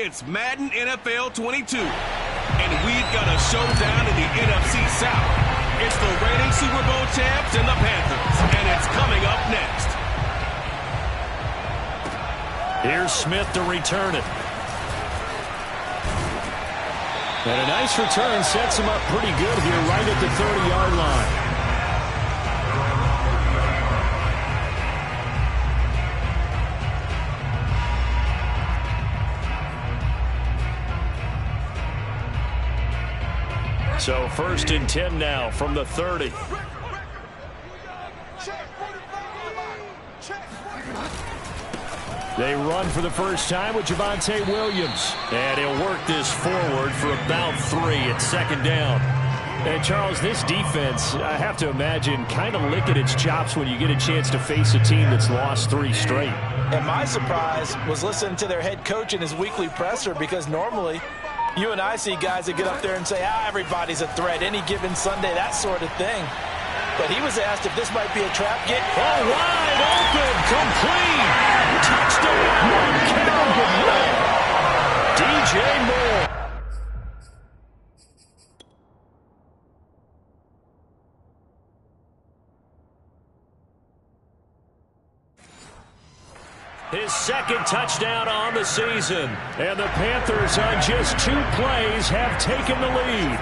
It's Madden NFL 22. And we've got a showdown in the NFC South. It's the reigning Super Bowl champs and the Panthers. And it's coming up next. Here's Smith to return it. And a nice return sets him up pretty good here right at the 30-yard line. So 1st and 10 now from the 30. They run for the first time with Javonte Williams. And he'll work this forward for about 3 at 2nd down. And Charles, this defense, I have to imagine, kind of licking its chops when you get a chance to face a team that's lost 3 straight. And my surprise was listening to their head coach in his weekly presser, because normally you and I see guys that get up there and say, everybody's a threat any given Sunday, that sort of thing. But he was asked if this might be a trap get. Oh, wide open, complete. Touchdown, Carolina. DJ Moore. His 2nd touchdown on the season. And the Panthers on just 2 plays have taken the lead.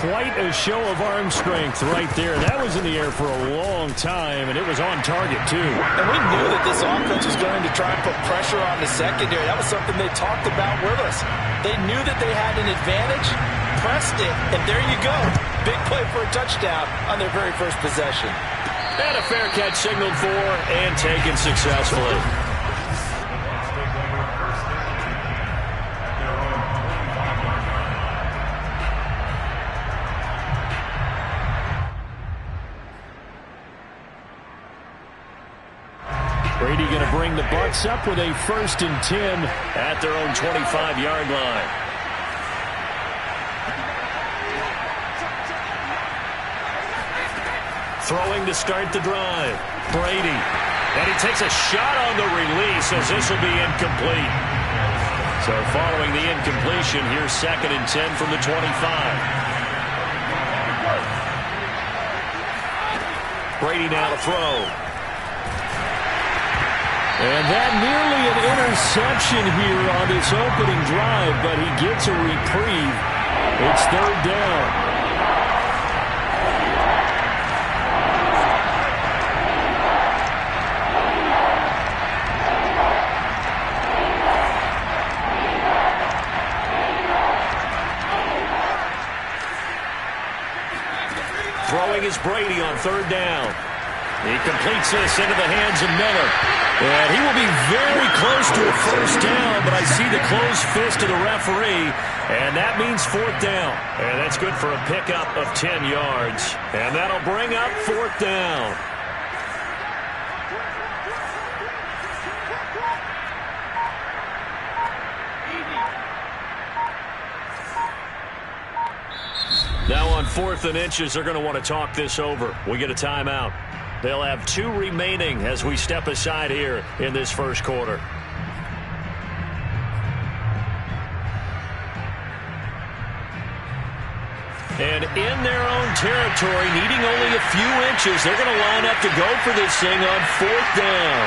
Quite a show of arm strength right there. That was in the air for a long time, and it was on target, too. And we knew that this offense was going to try and put pressure on the secondary. That was something they talked about with us. They knew that they had an advantage, pressed it, and there you go. Big play for a touchdown on their very first possession. And a fair catch signaled for and taken successfully. Brady going to bring the Bucs up with a 1st and 10 at their own 25-yard line. Throwing to start the drive. Brady. And he takes a shot on the release as this will be incomplete. So following the incompletion, here's 2nd and 10 from the 25. Brady now to throw. And that nearly an interception here on this opening drive, but he gets a reprieve. It's 3rd down. Throwing is Brady on 3rd down. He completes this into the hands of Miller. And he will be very close to a 1st down, but I see the closed fist of the referee, and that means 4th down. And that's good for a pickup of 10 yards. And that'll bring up 4th down. Now on 4th and inches, they're going to want to talk this over. We get a timeout. They'll have 2 remaining as we step aside here in this 1st quarter. And in their own territory, needing only a few inches, they're going to line up to go for this thing on 4th down.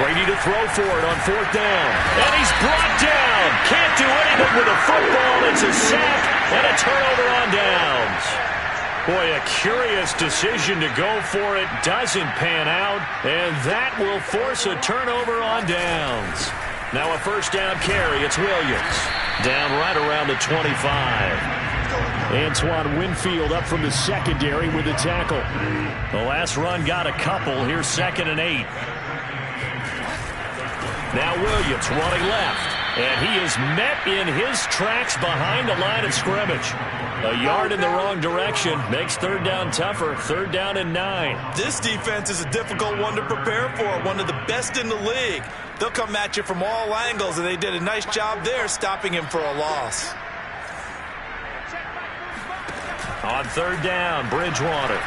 Brady to throw for it on 4th down. And he's brought down. Can't do anything with a football. It's a sack and a turnover on downs. Boy, a curious decision to go for it. Doesn't pan out. And that will force a turnover on downs. Now a 1st down carry. It's Williams. Down right around the 25. Antoine Winfield up from the secondary with the tackle. The last run got a couple. Here's 2nd and 8. Now Williams running left. And he is met in his tracks behind the line of scrimmage. A yard in the wrong direction makes 3rd down tougher. 3rd down and 9. This defense is a difficult one to prepare for. One of the best in the league. They'll come at you from all angles, and they did a nice job there stopping him for a loss. On 3rd down, Bridgewater.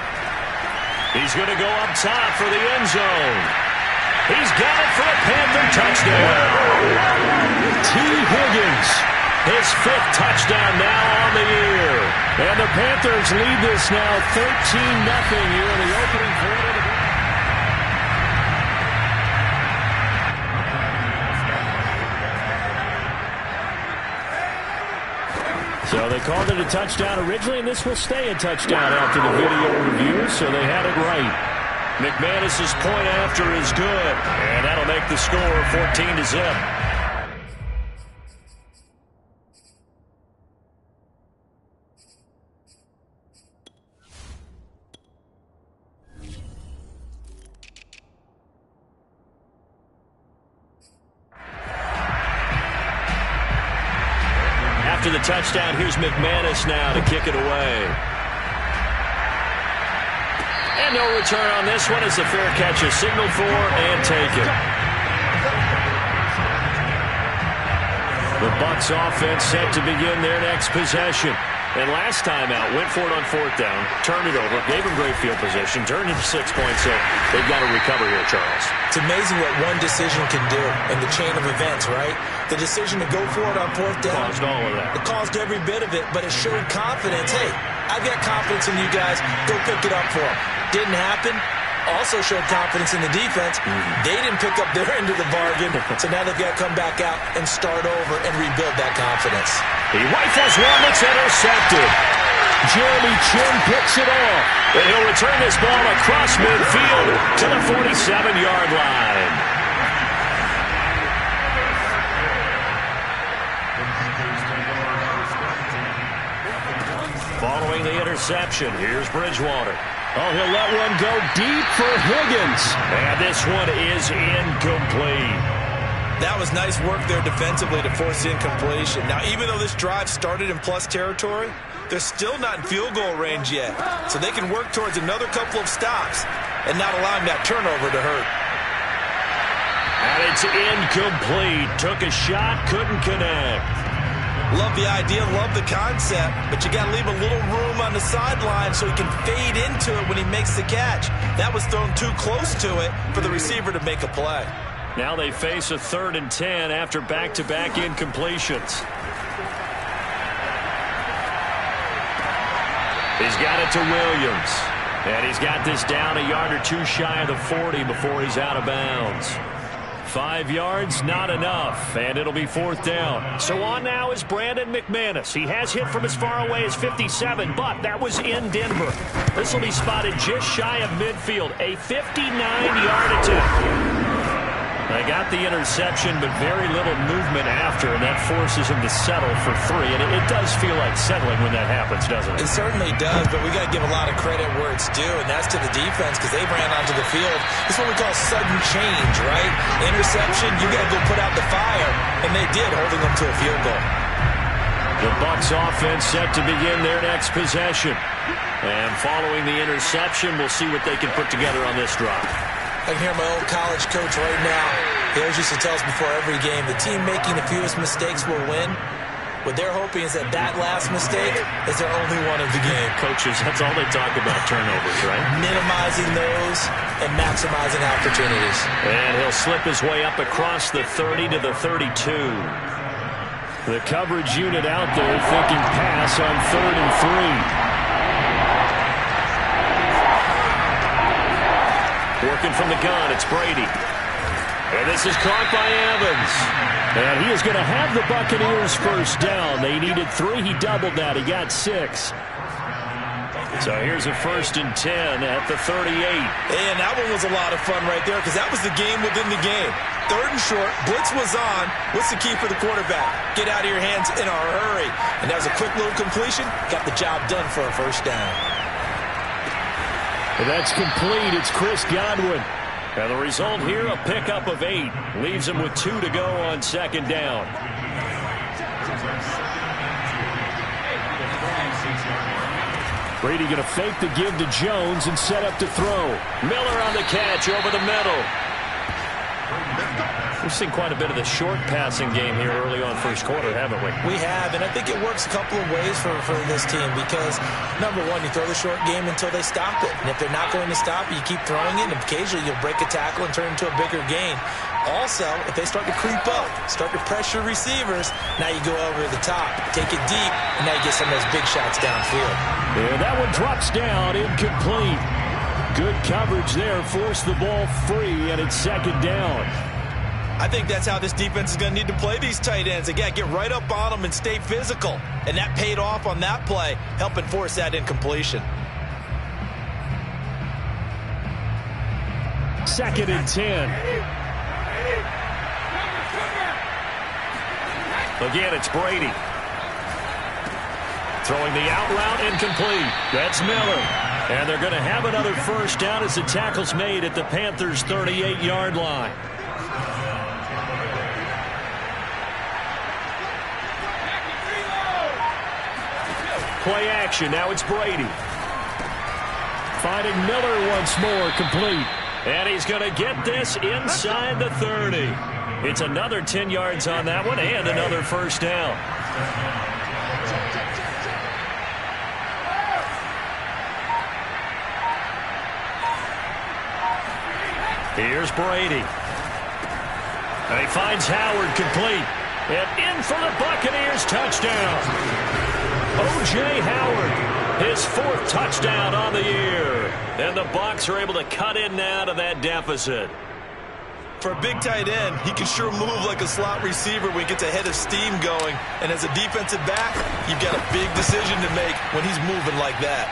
He's going to go up top for the end zone. He's got it for a Panther touchdown. T. Higgins, his 5th touchdown now on the year. And the Panthers lead this now 13-0 here in the opening quarter. So they called it a touchdown originally, and this will stay a touchdown after the video review, so they had it right. McManus's point after is good, and that'll make the score 14-0. After the touchdown, here's McManus now to kick it away. And no return on this one as the fair catch is signaled for and taken. The Bucs offense set to begin their next possession. And last time out, went for it on 4th down, turned it over, gave them great field position, turned it to 6 points, so they've got to recover here, Charles. It's amazing what one decision can do in the chain of events, right? The decision to go for it on 4th down. Caused all of that. It caused every bit of it, but it showed confidence. Hey, I've got confidence in you guys. Go pick it up for them. Didn't happen. Also showed confidence in the defense. They didn't pick up their end of the bargain, so now they've got to come back out and start over and rebuild that confidence. He rifles one that's intercepted. Jeremy Chin picks it off, and he'll return this ball across midfield to the 47-yard line. Following the interception, here's Bridgewater. Oh, he'll let one go deep for Higgins. And this one is incomplete. That was nice work there defensively to force the incompletion. Now, even though this drive started in plus territory, they're still not in field goal range yet. So they can work towards another couple of stops and not allowing that turnover to hurt. And it's incomplete. Took a shot, couldn't connect. Love the idea, love the concept, but you got to leave a little room on the sideline so he can fade into it when he makes the catch. That was thrown too close to it for the receiver to make a play. Now they face a 3rd and 10 after back-to-back incompletions. He's got it to Williams. And he's got this down a yard or two shy of the 40 before he's out of bounds. 5 yards, not enough, and it'll be 4th down. So on now is Brandon McManus. He has hit from as far away as 57, but that was in Denver. This will be spotted just shy of midfield, a 59-yard attempt. They got the interception, but very little movement after, and that forces him to settle for 3. And it does feel like settling when that happens, doesn't it? It certainly does, but we got to give a lot of credit where it's due, and that's to the defense because they ran onto the field. This is what we call sudden change, right? Interception, you got to go put out the fire, and they did, holding them to a field goal. The Bucs offense set to begin their next possession. And following the interception, we'll see what they can put together on this drive. I can hear my old college coach right now. He always used to tell us before every game, the team making the fewest mistakes will win. What they're hoping is that last mistake is their only one of the game. Coaches, that's all they talk about, turnovers, right? Minimizing those and maximizing opportunities. And he'll slip his way up across the 30 to the 32. The coverage unit out there thinking pass on 3rd and 3. Working from the gun, it's Brady. And this is caught by Evans. And he is going to have the Buccaneers first down. They needed 3. He doubled that. He got 6. So here's a 1st and 10 at the 38. And that one was a lot of fun right there because that was the game within the game. 3rd and short, blitz was on. What's the key for the quarterback? Get out of your hands in a hurry. And that was a quick little completion. Got the job done for a first down. And that's complete. It's Chris Godwin. And the result here, a pickup of 8. Leaves him with 2 to go on 2nd down. Brady going to fake the give to Jones and set up to throw. Miller on the catch over the middle. We've seen quite a bit of the short passing game here early on first quarter, haven't we? We have, and I think it works a couple of ways for this team because, number one, you throw the short game until they stop it. And if they're not going to stop it, you keep throwing it, and occasionally you'll break a tackle and turn it into a bigger gain. Also, if they start to creep up, start to pressure receivers, now you go over the top, take it deep, and now you get some of those big shots downfield. And that one drops down, incomplete. Good coverage there, forced the ball free, and it's second down. I think that's how this defense is going to need to play these tight ends. Again, get right up on them and stay physical. And that paid off on that play, helping force that incompletion. Second and 10. Again, it's Brady. Throwing the out route, incomplete. That's Miller. And they're going to have another first down as the tackle's made at the Panthers' 38-yard line. Play action. Now it's Brady. Finding Miller once more, complete. And he's going to get this inside the 30. It's another 10 yards on that one and another first down. Here's Brady. And he finds Howard, complete. And in for the Buccaneers, touchdown. O.J. Howard, his fourth touchdown on the year. And the Bucs are able to cut in now to that deficit. For a big tight end, he can sure move like a slot receiver when he gets a head of steam going. And as a defensive back, you've got a big decision to make when he's moving like that.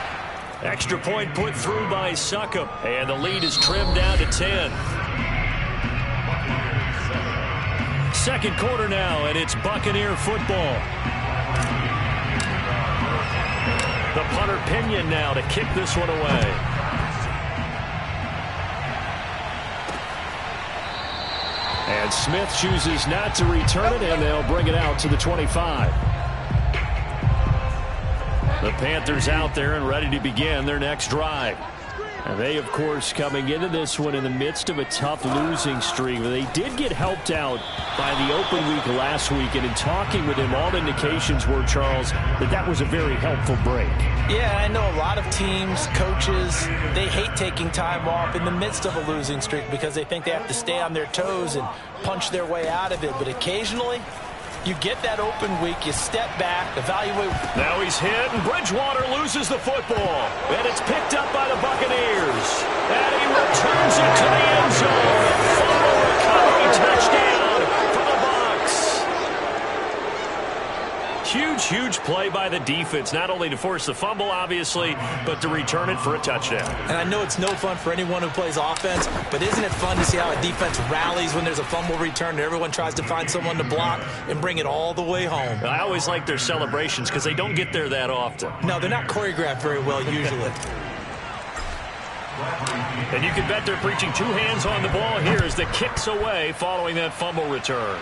Extra point put through by Succop. And the lead is trimmed down to 10. Second quarter now, and it's Buccaneer football. The punter Pinion now to kick this one away. And Smith chooses not to return it, and they'll bring it out to the 25. The Panthers out there and ready to begin their next drive. And they, of course, coming into this one in the midst of a tough losing streak. They did get helped out by the open week last week, and in talking with him, all indications were, Charles, that was a very helpful break. Yeah, I know a lot of teams, coaches, they hate taking time off in the midst of a losing streak because they think they have to stay on their toes and punch their way out of it. But occasionally, you get that open week, you step back, evaluate. Now he's hit, and Bridgewater loses the football. And it's picked up by the Buccaneers. And he returns it to the end zone. Fumble recovery, touchdown for the Bucs. Huge, huge play by the defense, not only to force the fumble, obviously, but to return it for a touchdown. And I know it's no fun for anyone who plays offense, but isn't it fun to see how a defense rallies when there's a fumble return and everyone tries to find someone to block and bring it all the way home? I always like their celebrations because they don't get there that often. No, they're not choreographed very well usually. And you can bet they're preaching two hands on the ball here as the kick's away following that fumble return.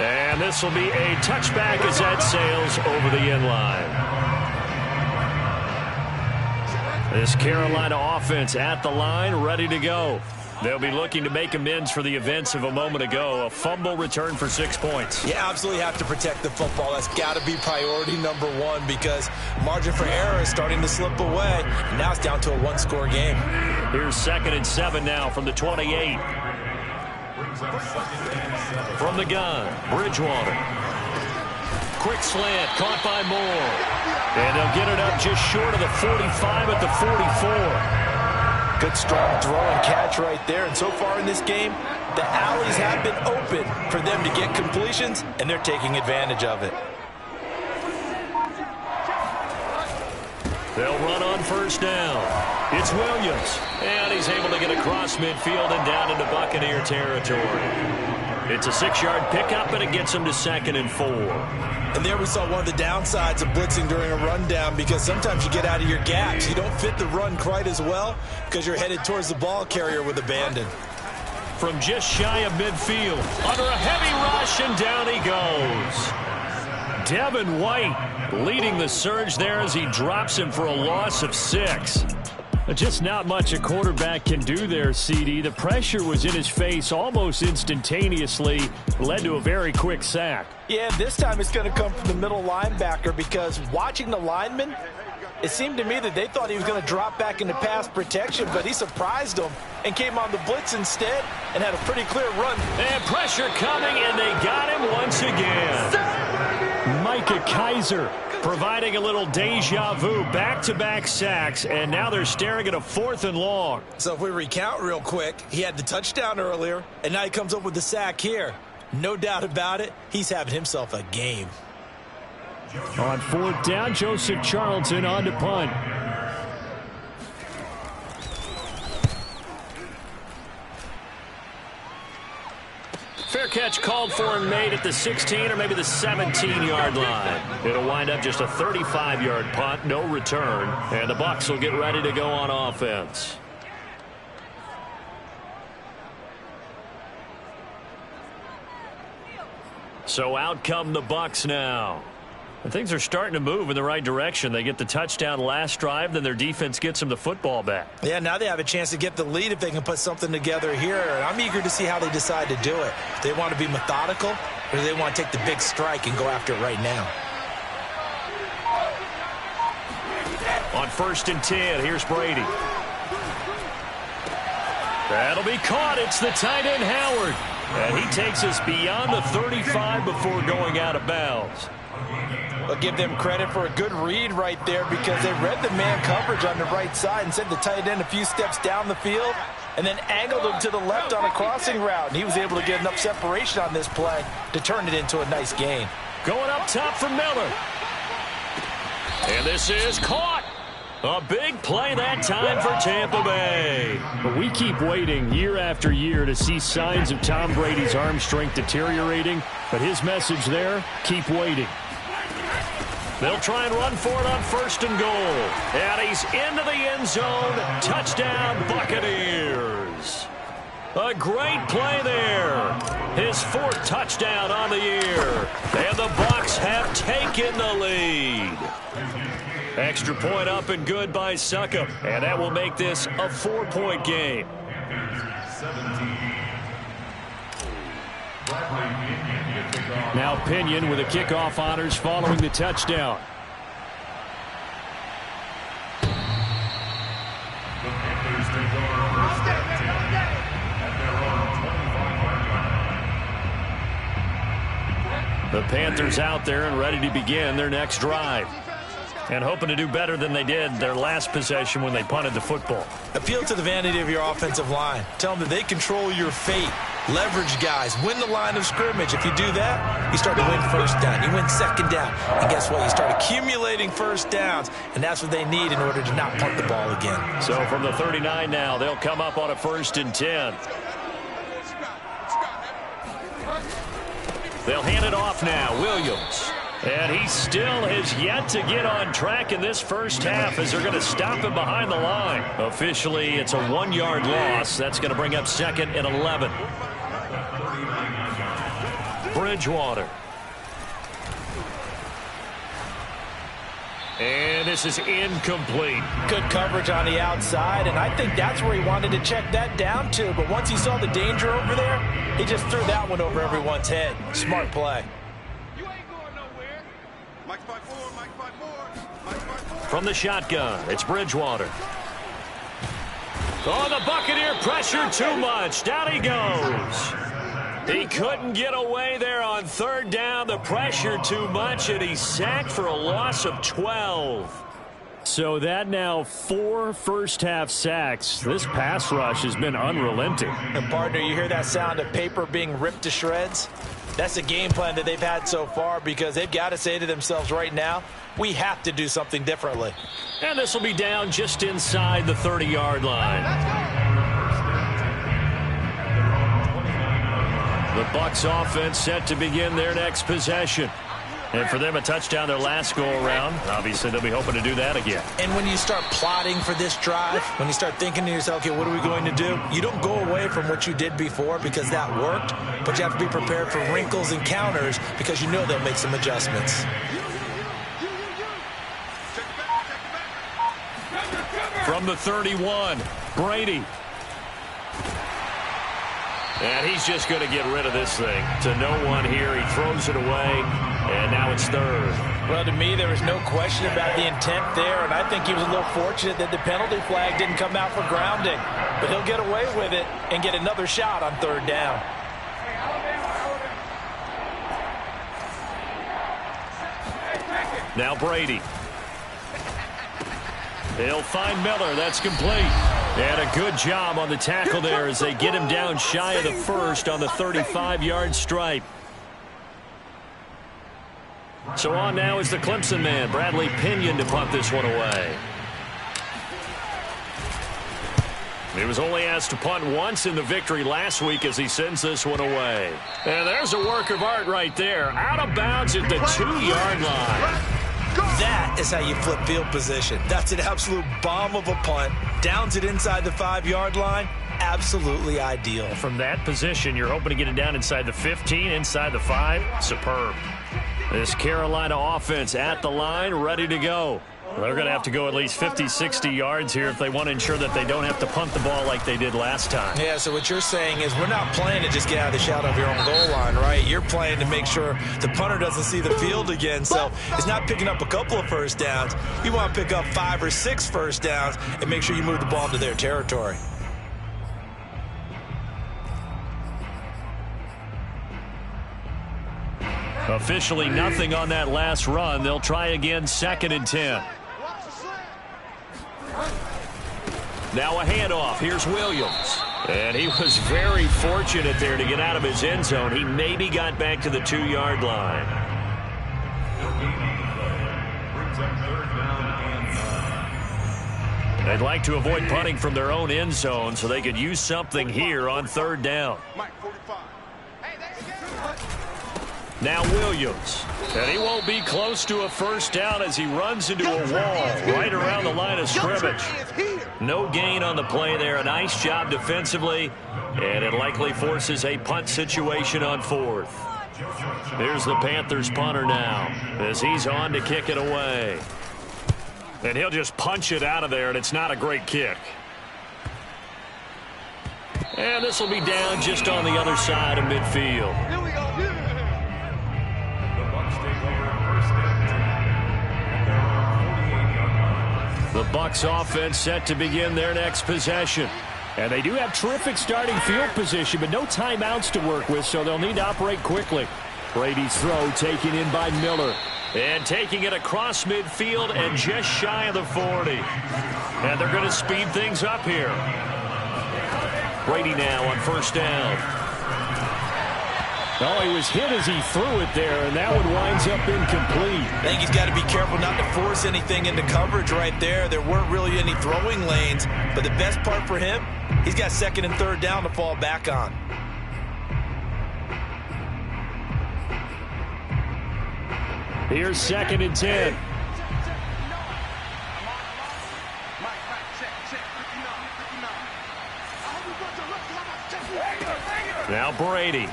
And this will be a touchback as that sails over the end line. This Carolina offense at the line, ready to go. They'll be looking to make amends for the events of a moment ago. A fumble return for 6 points. You absolutely have to protect the football. That's got to be priority number one because margin for error is starting to slip away. And now it's down to a one-score game. Here's 2nd and 7 now from the 28. From the gun, Bridgewater. Quick slant, caught by Moore. And they'll get it up just short of the 45 at the 44. Good strong throw and catch right there. And so far in this game, the alleys have been open for them to get completions, and they're taking advantage of it. They'll run on first down. It's Williams. And he's able to get across midfield and down into Buccaneer territory. It's a 6-yard pickup, and it gets him to 2nd and 4. And there we saw one of the downsides of blitzing during a rundown because sometimes you get out of your gaps. You don't fit the run quite as well because you're headed towards the ball carrier with abandon. From just shy of midfield, under a heavy rush, and down he goes. Devin White leading the surge there as he drops him for a loss of 6. Just not much a quarterback can do there, CD. The pressure was in his face almost instantaneously, led to a very quick sack. Yeah, this time it's going to come from the middle linebacker because watching the lineman, it seemed to me that they thought he was going to drop back into pass protection, but he surprised them and came on the blitz instead and had a pretty clear run. And pressure coming, and they got him once again. Micah Kiser providing a little deja vu, back-to-back sacks, and now they're staring at a 4th and long. So if we recount real quick, he had the touchdown earlier, and now he comes up with the sack here. No doubt about it, he's having himself a game. On 4th down, Joseph Charlton on to punt. Fair catch called for and made at the 16 or maybe the 17-yard line. It'll wind up just a 35-yard punt, no return, and the Bucs will get ready to go on offense. So out come the Bucs now. And things are starting to move in the right direction. They get the touchdown last drive, then their defense gets them the football back. Yeah, now they have a chance to get the lead if they can put something together here. And I'm eager to see how they decide to do it. Do they want to be methodical, or do they want to take the big strike and go after it right now? On 1st and 10, here's Brady. That'll be caught. It's the tight end, Howard. And he takes us beyond the 35 before going out of bounds. I'll give them credit for a good read right there because they read the man coverage on the right side and sent the tight end a few steps down the field and then angled him to the left on a crossing route. And he was able to get enough separation on this play to turn it into a nice gain. Going up top for Miller. And this is caught. A big play that time for Tampa Bay. But we keep waiting year after year to see signs of Tom Brady's arm strength deteriorating. But his message there, keep waiting. They'll try and run for it on 1st and goal. And he's into the end zone. Touchdown, Buccaneers. A great play there. His 4th touchdown on the year. And the Bucs have taken the lead. Extra point up and good by Succop. And that will make this a 4-point game. Now Pinion with the kickoff honors following the touchdown. The Panthers out there and ready to begin their next drive. And hoping to do better than they did their last possession when they punted the football. Appeal to the vanity of your offensive line. Tell them that they control your fate. Leverage guys. Win the line of scrimmage. If you do that, you start to win 1st down. You win 2nd down. And guess what? You start accumulating 1st downs. And that's what they need in order to not punt the ball again. So from the 39 now, they'll come up on a 1st and 10. They'll hand it off now. Williams. And he still has yet to get on track in this first half as they're going to stop him behind the line. Officially, it's a 1-yard loss. That's going to bring up 2nd and 11. Bridgewater. And this is incomplete. Good coverage on the outside, and I think that's where he wanted to check that down to. But once he saw the danger over there, he just threw that one over everyone's head. Smart play. From the shotgun, it's Bridgewater. Oh, the Buccaneer pressure too much. Down he goes. He couldn't get away there on 3rd down. The pressure too much, and he's sacked for a loss of 12. So that now 4 first-half sacks. This pass rush has been unrelenting. And, partner, you hear that sound of paper being ripped to shreds? That's a game plan that they've had so far because they've got to say to themselves right now, we have to do something differently. And this will be down just inside the 30-yard line. The Bucs offense set to begin their next possession. And for them, a touchdown their last go-around. Obviously, they'll be hoping to do that again. And when you start plotting for this drive, when you start thinking to yourself, okay, what are we going to do? You don't go away from what you did before because that worked, but you have to be prepared for wrinkles and counters because you know they'll make some adjustments. From the 31, Brady. And he's just going to get rid of this thing. To no one here. He throws it away, and now it's third. Well, to me, there was no question about the intent there, and I think he was a little fortunate that the penalty flag didn't come out for grounding. But he'll get away with it and get another shot on third down. Now Brady. He'll find Miller. That's complete. And a good job on the tackle there as they get him down shy of the first on the 35-yard stripe. So on now is the Clemson man, Bradley Pinion, to punt this one away. He was only asked to punt once in the victory last week as he sends this one away. And there's a work of art right there. Out of bounds at the 2-yard line. That is how you flip field position. That's an absolute bomb of a punt. Downs it inside the 5-yard line. Absolutely ideal. From that position, you're hoping to get it down inside the 15, inside the 5. Superb. This Carolina offense at the line, ready to go. They're going to have to go at least 50, 60 yards here if they want to ensure that they don't have to punt the ball like they did last time. Yeah, so what you're saying is we're not playing to just get out of the shadow of your own goal line, right? You're playing to make sure the punter doesn't see the field again. So it's not picking up a couple of first downs. You want to pick up 5 or 6 first downs and make sure you move the ball into their territory. Officially nothing on that last run. They'll try again, 2nd and 10. Now a handoff. Here's Williams. And he was very fortunate there to get out of his end zone. He maybe got back to the 2-yard line. They'd like to avoid punting from their own end zone so they could use something here on 3rd down. Now Williams. And he won't be close to a first down as he runs into a wall right around the line of scrimmage. No gain on the play there. A nice job defensively. And it likely forces a punt situation on 4th. Here's the Panthers punter now as he's on to kick it away. And he'll just punch it out of there, and it's not a great kick. And this will be down just on the other side of midfield. Here we go. The Bucs offense set to begin their next possession. And they do have terrific starting field position, but no timeouts to work with, so they'll need to operate quickly. Brady's throw taken in by Miller. And taking it across midfield and just shy of the 40. And they're going to speed things up here. Brady now on 1st down. Oh, he was hit as he threw it there, and that one winds up incomplete. I think he's got to be careful not to force anything into coverage right there. There weren't really any throwing lanes, but the best part for him, he's got 2nd and 3rd down to fall back on. Here's 2nd and 10. Now Brady.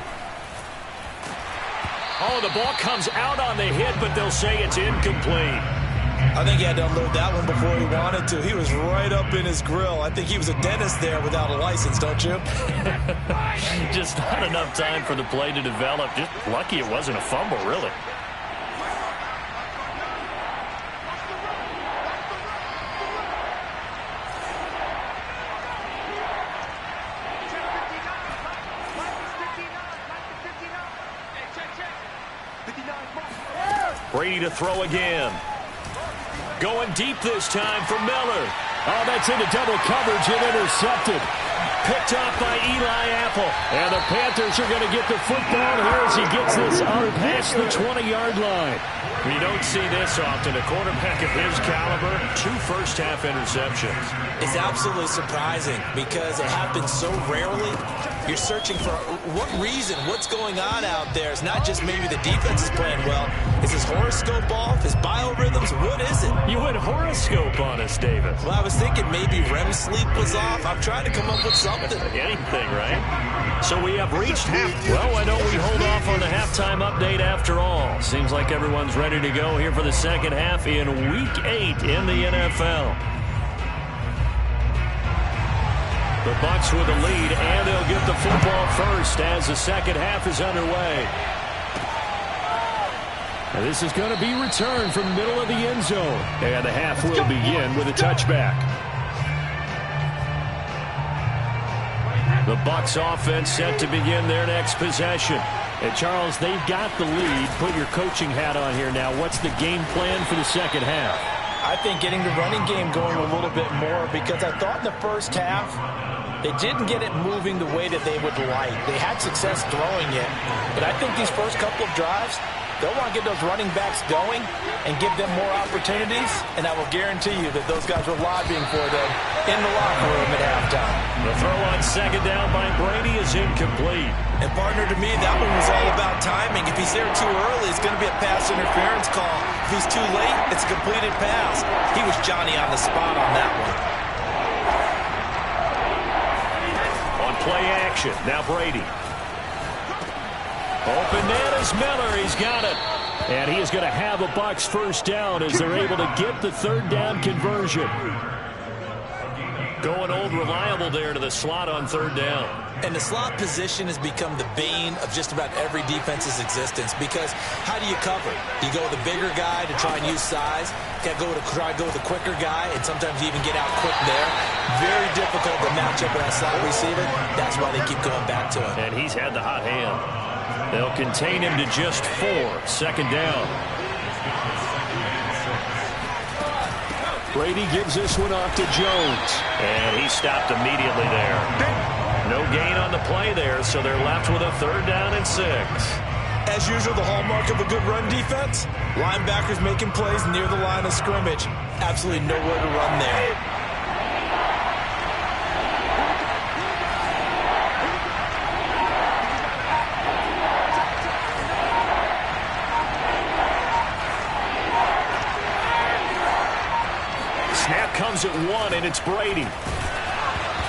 Oh, the ball comes out on the hit, but they'll say it's incomplete. I think he had to unload that one before he wanted to. He was right up in his grill. I think he was a dentist there without a license, don't you? Just not enough time for the play to develop. Just lucky it wasn't a fumble, really. Brady to throw again. Going deep this time for Miller. Oh, that's into double coverage and intercepted. Picked off by Eli Apple. And the Panthers are going to get the football here as he gets this out past the 20-yard line. We don't see this often. A quarterback of his caliber, 2 first-half interceptions. It's absolutely surprising because it happens so rarely. You're searching for what reason, what's going on out there. It's not just maybe the defense is playing well. Is his horoscope off? His biorhythms? What is it? You went horoscope on us, David. Well, I was thinking maybe REM sleep was off. I'm trying to come up with something. Anything, right? So we have reached half. Well, why don't we hold off on the halftime update after all? Seems like everyone's ready to go here for the second half in Week 8 in the NFL. The Bucs with the lead, and they'll get the football first as the second half is underway. And this is going to be returned from the middle of the end zone. And the half will begin with a touchback. The Bucs offense set to begin their next possession. And Charles, they've got the lead. Put your coaching hat on here now. What's the game plan for the second half? I think getting the running game going a little bit more, because I thought in the first half they didn't get it moving the way that they would like. They had success throwing it, but I think these first couple of drives, they'll want to get those running backs going and give them more opportunities, and I will guarantee you that those guys were lobbying for them in the locker room at halftime. The throw on second down by Brady is incomplete. And, partner, to me, that one was all about timing. If he's there too early, it's going to be a pass interference call. If he's too late, it's a completed pass. He was Johnny on the spot on that one. On play action, now Brady. Open man is Miller. He's got it. And he is going to have a Bucs first down as they're able to get the third down conversion. Going old reliable there to the slot on third down. And the slot position has become the bane of just about every defense's existence, because how do you cover? Do you go with a bigger guy to try and use size? You got to try to go with a quicker guy, and sometimes you even get out quick there. Very difficult to match up with that slot receiver. That's why they keep going back to him. And he's had the hot hand. They'll contain him to just 4. Second down. Brady gives this one off to Jones. And he stopped immediately there. No gain on the play there, so they're left with a third down and 6. As usual, the hallmark of a good run defense, linebackers making plays near the line of scrimmage. Absolutely nowhere to run there. Snap comes at 1, and it's Brady.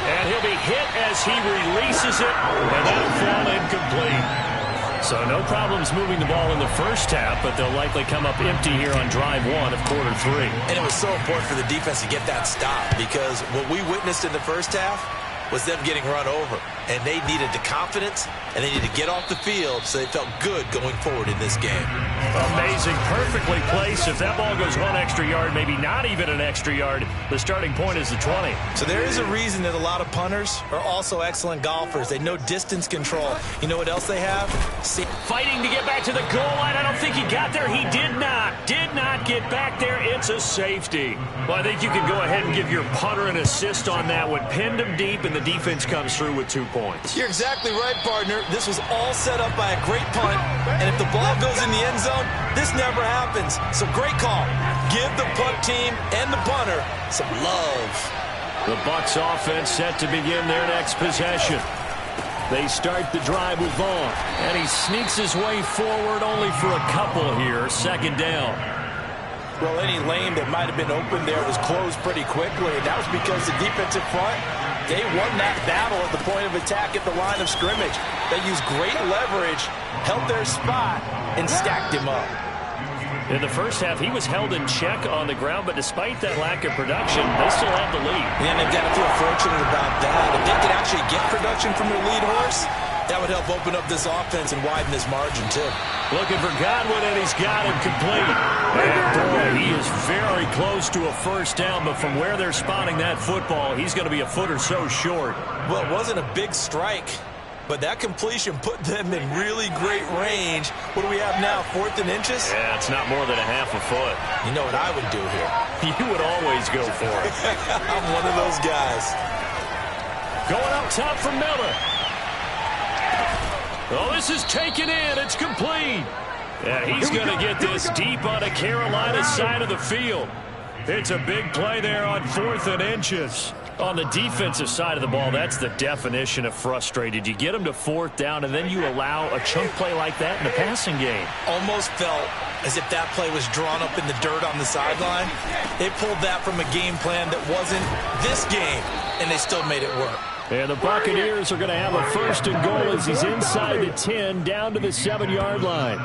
And he'll be hit as he releases it, and that'll fall incomplete. So no problems moving the ball in the first half, but they'll likely come up empty here on drive 1 of quarter 3. And it was so important for the defense to get that stop, because what we witnessed in the first half was them getting run over. And they needed the confidence, and they needed to get off the field so they felt good going forward in this game. Amazing. Perfectly placed. If that ball goes 1 extra yard, maybe not even an extra yard, the starting point is the 20. So there is a reason that a lot of punters are also excellent golfers. They know distance control. You know what else they have? Fighting to get back to the goal line. I don't think he got there. He did not. Did not get back there. It's a safety. Well, I think you can go ahead and give your punter an assist on that one. Pinned him deep, and the defense comes through with 2 points. You're exactly right, partner. This was all set up by a great punt, and if the ball goes in the end zone, this never happens. So great call. Give the punt team and the punter some love. The Bucs offense set to begin their next possession. They start the drive with Vaughn, and he sneaks his way forward only for a couple here. Second down. Well, any lane that might have been open there was closed pretty quickly, and that was because the defensive front, they won that battle at the point of attack at the line of scrimmage. They used great leverage, held their spot, and stacked him up. In the first half, he was held in check on the ground, but despite that lack of production, they still have the lead. Yeah, and they've got to feel fortunate about that. If they could actually get production from their lead horse, that would help open up this offense and widen this margin, too. Looking for Godwin, and he's got him complete. And boy, he is very close to a first down, but from where they're spotting that football, he's going to be a foot or so short. Well, it wasn't a big strike, but that completion put them in really great range. What do we have now, 4th and inches? Yeah, it's not more than a half a foot. You know what I would do here? You would always go for it. I'm one of those guys. Going up top for Miller. Oh, this is taken in. It's complete. Yeah, he's going to get this deep on the Carolina side of the field. It's a big play there on 4th and inches. On the defensive side of the ball, that's the definition of frustrated. You get them to 4th down, and then you allow a chunk play like that in the passing game. Almost felt as if that play was drawn up in the dirt on the sideline. They pulled that from a game plan that wasn't this game, and they still made it work. And the Buccaneers are going to have a 1st and goal as he's inside the 10, down to the 7-yard line.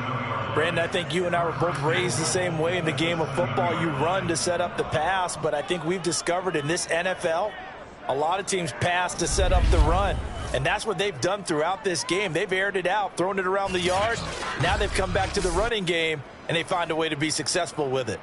Brandon, I think you and I were both raised the same way in the game of football. You run to set up the pass, but I think we've discovered in this NFL, A lot of teams pass to set up the run, and that's what they've done throughout this game. They've aired it out, thrown it around the yard. Now they've come back to the running game, and they find a way to be successful with it.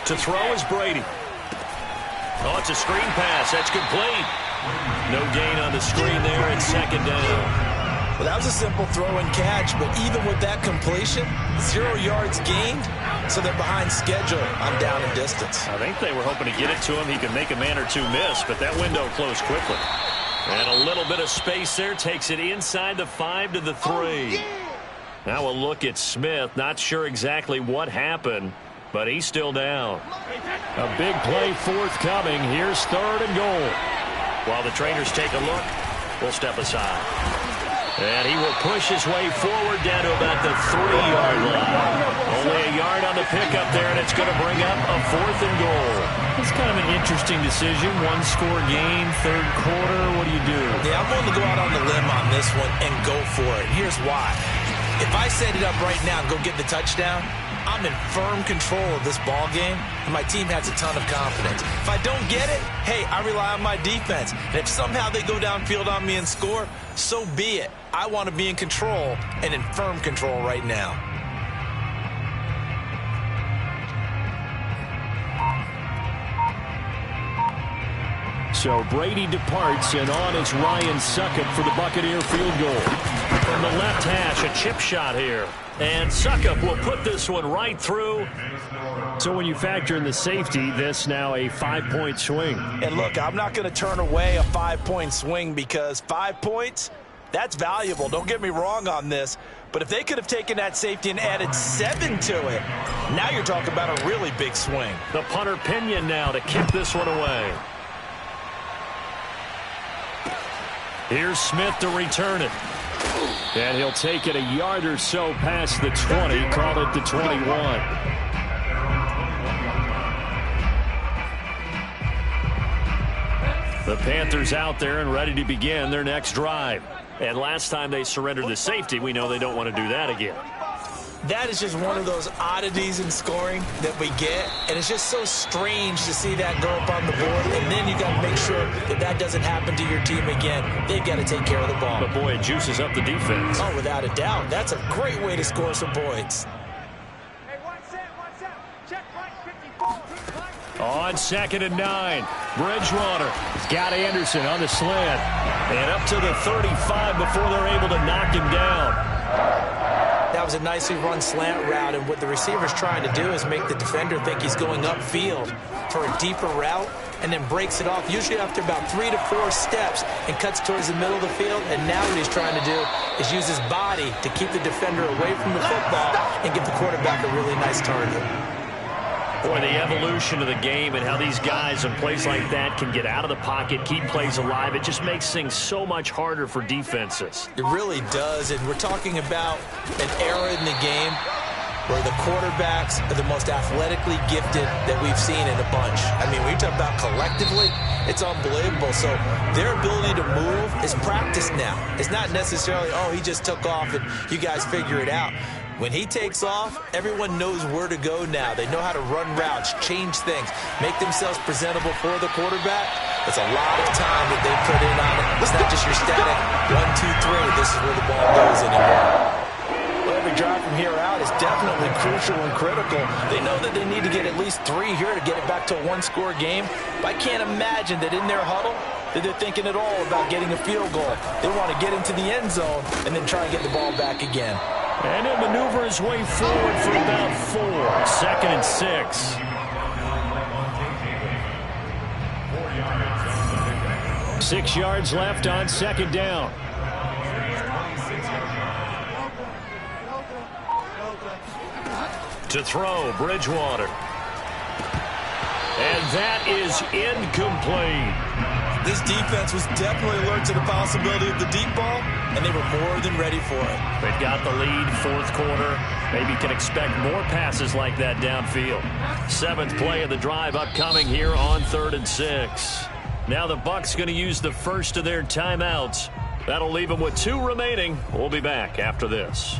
To throw is Brady. Oh, it's a screen pass. That's complete. No gain on the screen there. It's second down. Well, that was a simple throw and catch, but even with that completion, 0 yards gained, so they're behind schedule on down and distance. I think they were hoping to get it to him. He could make a man or two miss, but that window closed quickly. And a little bit of space there takes it inside the 5 to the 3. Now a look at Smith. Not sure exactly what happened, but he's still down. A big play forthcoming. Here's 3rd and goal. While the trainers take a look, we'll step aside. And he will push his way forward down to about the 3-yard line. Only a yard on the pickup there, and it's going to bring up a 4th and goal. It's kind of an interesting decision. 1-score game, 3rd quarter. What do you do? Yeah, I'm willing to go out on the limb on this one and go for it. Here's why. If I set it up right now and go get the touchdown, I'm in firm control of this ball game, and my team has a ton of confidence. If I don't get it, hey, I rely on my defense. And if somehow they go downfield on me and score, so be it. I want to be in control and in firm control right now. So Brady departs, and on is Ryan Succop for the Buccaneer field goal. From the left hash, a chip shot here. And Succop will put this one right through. So when you factor in the safety, this now a 5-point swing. And look, I'm not going to turn away a 5-point swing because 5 points, that's valuable. Don't get me wrong on this. But if they could have taken that safety and added 7 to it, now you're talking about a really big swing. The punter Pinion now to kick this one away. Here's Smith to return it. And he'll take it a yard or so past the 20, call it the 21. The Panthers out there and ready to begin their next drive. And last time they surrendered the safety, we know they don't want to do that again. That is just one of those oddities in scoring that we get, and it's just so strange to see that go up on the board, and then you got to make sure that that doesn't happen to your team again. They've got to take care of the ball. But boy, it juices up the defense. Oh, without a doubt. That's a great way to score some points. Hey, one set. Check right, 54. On 2nd and 9, Bridgewater. He's got Anderson on the slant. And up to the 35 before they're able to knock him down. That was a nicely run slant route, and what the receiver's trying to do is make the defender think he's going upfield for a deeper route, and then breaks it off, usually after about 3 to 4 steps, and cuts towards the middle of the field. And now what he's trying to do is use his body to keep the defender away from the football and give the quarterback a really nice target. Boy, the evolution of the game and how these guys in plays like that can get out of the pocket, keep plays alive, it just makes things so much harder for defenses. It really does, and we're talking about an era in the game where the quarterbacks are the most athletically gifted that we've seen in a bunch. I mean, when you talk about collectively, it's unbelievable. So their ability to move is practiced now. It's not necessarily, oh, he just took off and you guys figure it out. When he takes off, everyone knows where to go now. They know how to run routes, change things, make themselves presentable for the quarterback. It's a lot of time that they put in on it. It's not just your static 1, 2, 3. This is where the ball goes anymore. Well, every drive from here out is definitely crucial and critical. They know that they need to get at least 3 here to get it back to a one-score game. But I can't imagine that in their huddle that they're thinking at all about getting a field goal. They want to get into the end zone and then try and get the ball back again. And he'll maneuver his way forward for about 4. 2nd and 6. Six yards left on 2nd down. To throw, Bridgewater. And that is incomplete. This defense was definitely alert to the possibility of the deep ball, and they were more than ready for it. They've got the lead, 4th quarter. Maybe can expect more passes like that downfield. 7th play of the drive upcoming here on 3rd and 6. Now the Bucs going to use the first of their timeouts. That'll leave them with 2 remaining. We'll be back after this.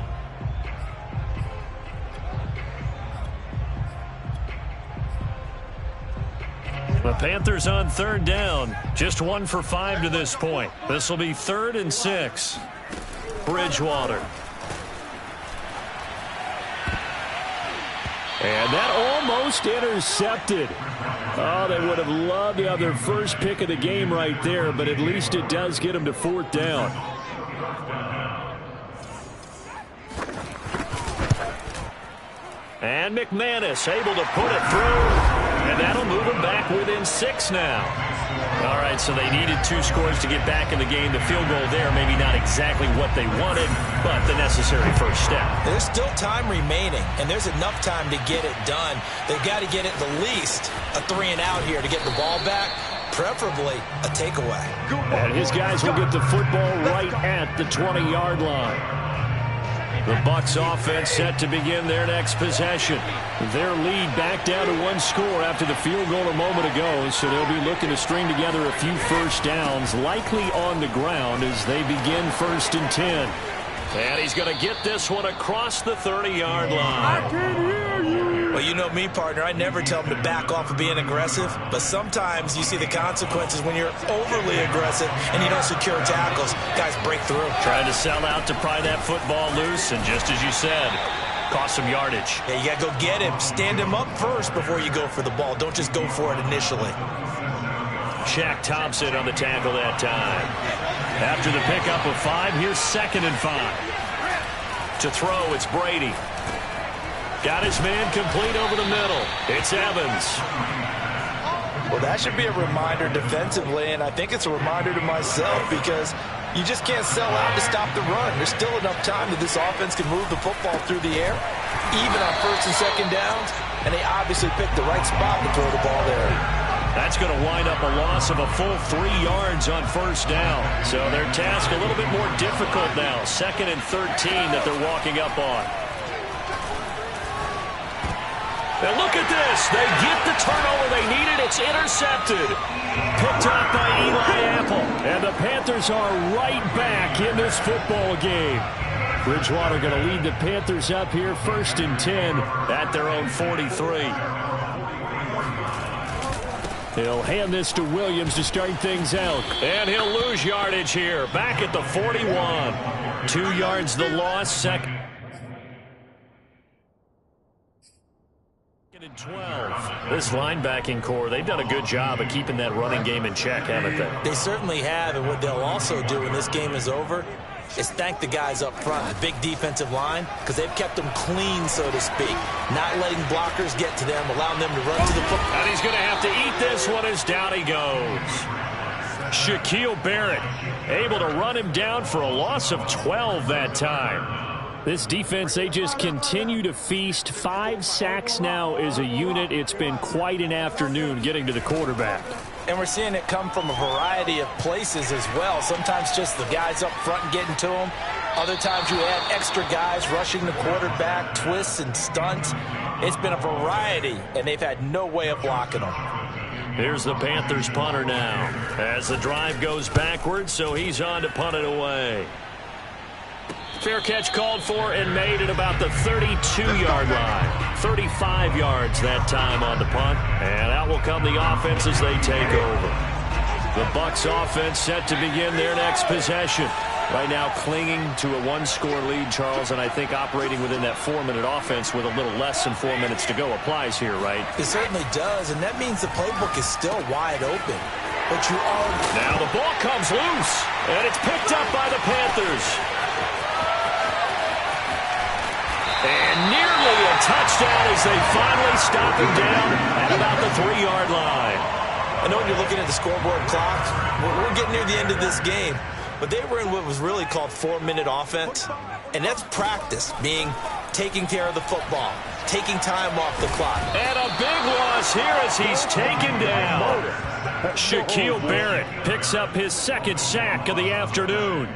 The Panthers on 3rd down. Just 1 for 5 to this point. This will be 3rd and 6. Bridgewater. And that almost intercepted. Oh, they would have loved to have their first pick of the game right there, but at least it does get them to 4th down. And McManus able to put it through. And that'll move them back within 6 now. All right, so they needed 2 scores to get back in the game. The field goal there, maybe not exactly what they wanted, but the necessary first step. There's still time remaining, and there's enough time to get it done. They've got to get at the least a 3 and out here to get the ball back, preferably a takeaway. And his guys will get the football right at the 20-yard line. The Bucs offense set to begin their next possession. Their lead back down to 1 score after the field goal a moment ago, so they'll be looking to string together a few first downs, likely on the ground as they begin 1st and 10. And he's going to get this one across the 30-yard line. I can hear you. Well, you know me, partner. I never tell them to back off of being aggressive, but sometimes you see the consequences when you're overly aggressive and you don't secure tackles. Guys break through. Trying to sell out to pry that football loose, and just as you said, cost some yardage. Yeah, you got to go get him. Stand him up first before you go for the ball. Don't just go for it initially. Shaq Thompson on the tackle that time. After the pickup of 5, here's 2nd and 5. To throw, it's Brady. Got his man complete over the middle. It's Evans. Well, that should be a reminder defensively, and I think it's a reminder to myself because you just can't sell out to stop the run. There's still enough time that this offense can move the football through the air, even on 1st and 2nd downs, and they obviously picked the right spot to throw the ball there. That's going to wind up a loss of a full 3 yards on 1st down. So their task a little bit more difficult now. 2nd and 13 that they're walking up on. And look at this. They get the turnover they needed. It's intercepted. Picked up by Eli Apple. And the Panthers are right back in this football game. Bridgewater going to lead the Panthers up here 1st and 10 at their own 43. He'll hand this to Williams to start things out. And he'll lose yardage here. Back at the 41. 2 yards the loss. 2nd and 12. This linebacking core, they've done a good job of keeping that running game in check, haven't they? They certainly have, and what they'll also do when this game is over is thank the guys up front, the big defensive line, because they've kept them clean, so to speak. Not letting blockers get to them, allowing them to run to the football. And he's going to have to eat this one as down he goes. Shaquille Barrett able to run him down for a loss of 12 that time. This defense, they just continue to feast. 5 sacks now as a unit. It's been quite an afternoon getting to the quarterback. And we're seeing it come from a variety of places as well. Sometimes just the guys up front and getting to them. Other times you add extra guys rushing the quarterback, twists and stunts. It's been a variety, and they've had no way of blocking them. Here's the Panthers punter now as the drive goes backwards, so he's on to punt it away. Fair catch called for and made at about the 32-yard line. 35 yards that time on the punt. And out will come the offense as they take over. The Bucs offense set to begin their next possession. Right now clinging to a 1-score lead, Charles, and I think operating within that 4-minute offense with a little less than 4 minutes to go applies here, right? It certainly does, and that means the playbook is still wide open. But you are... Now the ball comes loose, and it's picked up by the Panthers. And nearly a touchdown as they finally stop him down at about the 3-yard line. I know when you're looking at the scoreboard clock, we're getting near the end of this game, but they were in what was really called 4-minute offense, and that's practice, meaning taking care of the football, taking time off the clock. And a big loss here as he's taken down. Shaquille Barrett picks up his 2nd sack of the afternoon.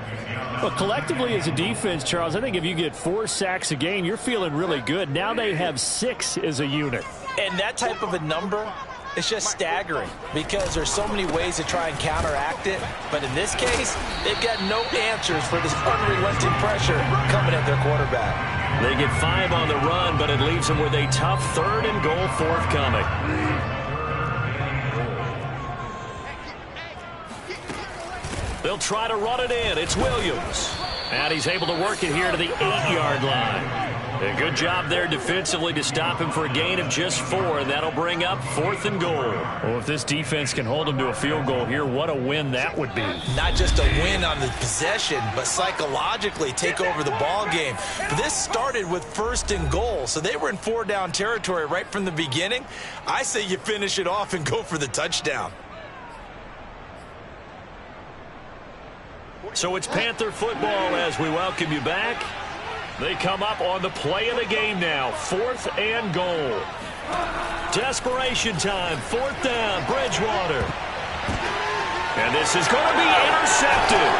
But collectively as a defense, Charles, I think if you get 4 sacks a game, you're feeling really good. Now they have 6 as a unit. And that type of a number, it's just staggering because there's so many ways to try and counteract it. But in this case, they've got no answers for this unrelenting pressure coming at their quarterback. They get 5 on the run, but it leaves them with a tough 3rd and goal forthcoming. They'll try to run it in. It's Williams. And he's able to work it here to the 8-yard line. A good job there defensively to stop him for a gain of just 4, and that'll bring up 4th and goal. Well, if this defense can hold them to a field goal here, what a win that would be. Not just a win on the possession, but psychologically take over the ball game. But this started with 1st and goal, so they were in 4-down territory right from the beginning. I say you finish it off and go for the touchdown. So it's Panther football as we welcome you back. They come up on the play of the game now. 4th and goal. Desperation time. 4th down. Bridgewater. And this is going to be intercepted.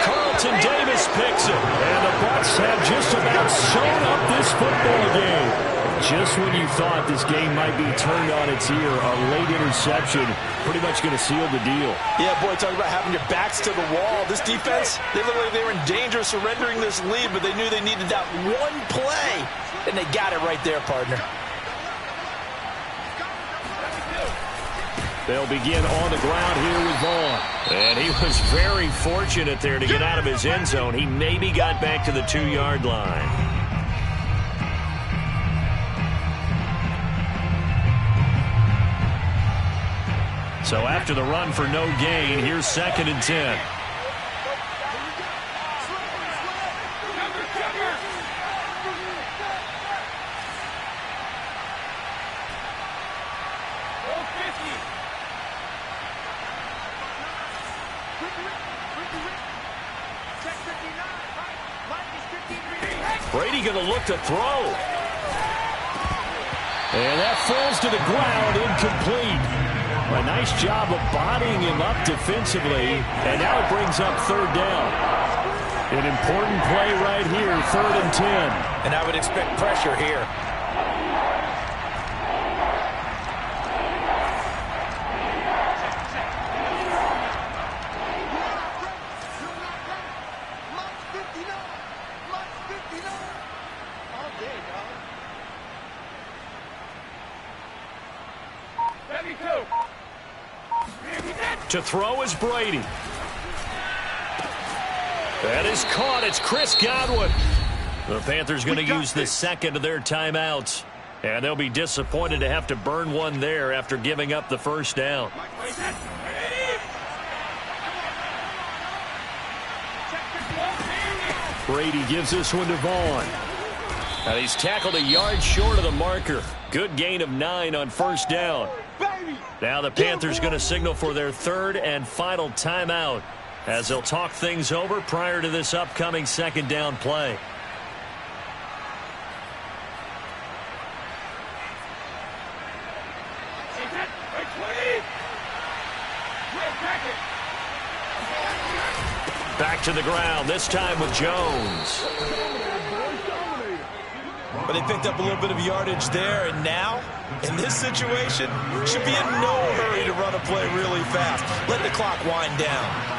Carlton Davis picks it. And the Bucs have just about sewn up this football game. Just when you thought this game might be turned on its ear, a late interception pretty much going to seal the deal. Yeah, boy, talk about having your backs to the wall. This defense, they look like they were in danger of surrendering this lead, but they knew they needed that one play, and they got it right there, partner. They'll begin on the ground here with Vaughn. And he was very fortunate there to get out of his end zone. He maybe got back to the 2-yard line. So after the run for no gain, here's 2nd and 10. Brady going to look to throw. And that falls to the ground, incomplete. A nice job of bodying him up defensively, and now it brings up 3rd down. An important play right here, 3rd and 10. And I would expect pressure here. To throw is Brady. That is caught. It's Chris Godwin. The Panthers going to use the 2nd of their timeouts. And they'll be disappointed to have to burn one there after giving up the 1st down. Brady gives this one to Vaughn. And he's tackled a yard short of the marker. Good gain of 9 on first down. Now the Panthers going to signal for their third and final timeout as they'll talk things over prior to this upcoming second down play. Back to the ground, this time with Jones. But they picked up a little bit of yardage there, and now, in this situation, should be in no hurry to run a play really fast. Let the clock wind down.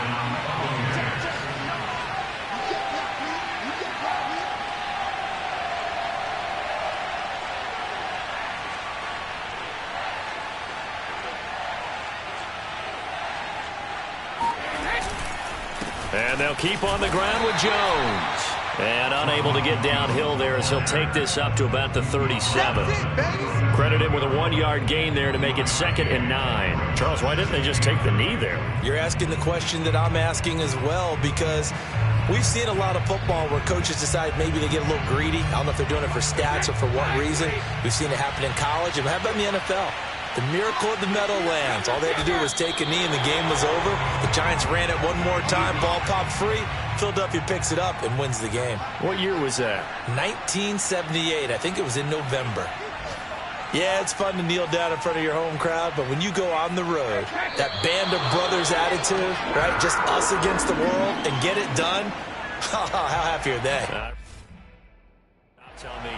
And they'll keep on the ground with Jones. And unable to get downhill there as he'll take this up to about the 37. Credit him with a 1-yard gain there to make it 2nd and 9. Charles, why didn't they just take the knee there? You're asking the question that I'm asking as well, because we've seen a lot of football where coaches decide maybe they get a little greedy. I don't know if they're doing it for stats or for what reason. We've seen it happen in college. And how about in the NFL? The miracle of the Meadowlands. All they had to do was take a knee and the game was over. The Giants ran it one more time. Ball popped free. Philadelphia picks it up and wins the game. What year was that? 1978. I think it was in November. Yeah, it's fun to kneel down in front of your home crowd, but when you go on the road, that band of brothers attitude, right? Just us against the world and get it done. How happy are they? Tell me